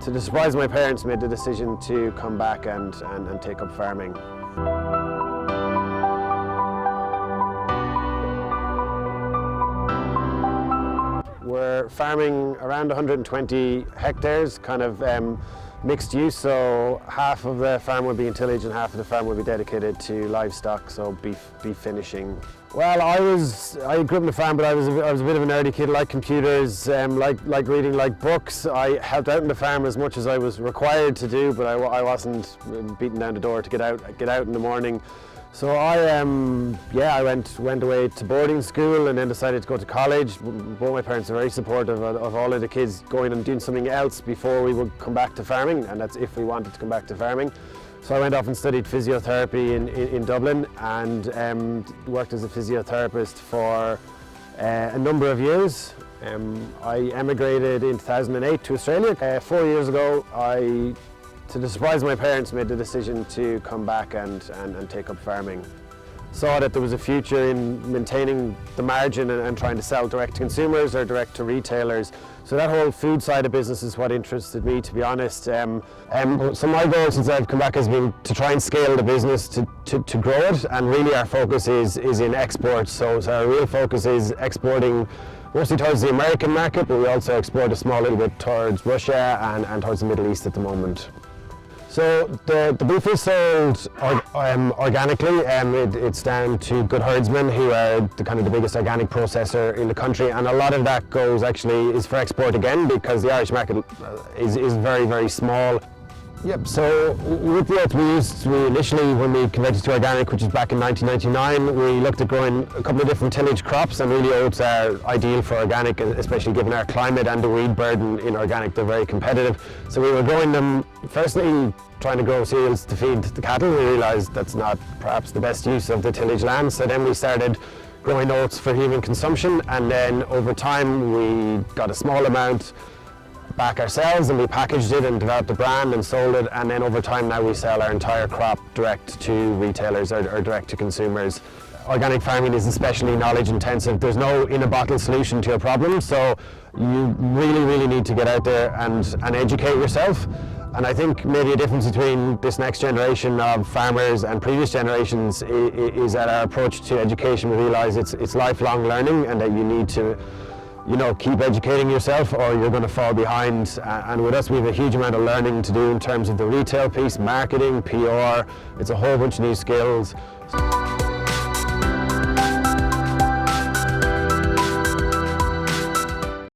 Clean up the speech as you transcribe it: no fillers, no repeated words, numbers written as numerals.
To the surprise of my parents, made the decision to come back and take up farming. We're farming around 120 hectares, kind of mixed use, so half of the farm will be in tillage and half of the farm will be dedicated to livestock, so beef finishing. Well, I grew up on a farm, but I was a bit of a nerdy kid, like computers, like reading, like books. I helped out in the farm as much as I was required to do, but I wasn't beaten down the door to get out in the morning. So I went away to boarding school and then decided to go to college. Both my parents are very supportive of all of the kids going and doing something else before we would come back to farming, and that's if we wanted to come back to farming. So I went off and studied physiotherapy in Dublin and worked as a physiotherapist for a number of years. I emigrated in 2008 to Australia. 4 years ago, to the surprise of my parents, made the decision to come back and take up farming. Saw that there was a future in maintaining the margin and trying to sell direct to consumers or direct to retailers. So that whole food side of business is what interested me, to be honest. So my goal since I've come back has been to try and scale the business to grow it, and really our focus is in exports. So our real focus is exporting mostly towards the American market, but we also export a small little bit towards Russia and towards the Middle East at the moment. So the beef is sold organically. It's down to Good Herdsmen, who are the biggest organic processor in the country, and a lot of that is for export again, because the Irish market is very, very small. Yep. So with the oats we initially, when we converted to organic, which is back in 1999, we looked at growing a couple of different tillage crops, and really oats are ideal for organic, especially given our climate and the weed burden in organic. They're very competitive. So we were growing them, firstly trying to grow cereals to feed the cattle. We realised that's not perhaps the best use of the tillage land, so then we started growing oats for human consumption, and then over time we got a small amount back ourselves and we packaged it and developed a brand and sold it, and then over time now we sell our entire crop direct to retailers or direct to consumers. Organic farming is especially knowledge intensive. There's no in-a-bottle solution to your problem, so you really need to get out there and educate yourself. And I think maybe a difference between this next generation of farmers and previous generations is that our approach to education. We realise it's lifelong learning, and that you need to keep educating yourself or you're going to fall behind. And with us, we have a huge amount of learning to do in terms of the retail piece, marketing, PR. It's a whole bunch of new skills.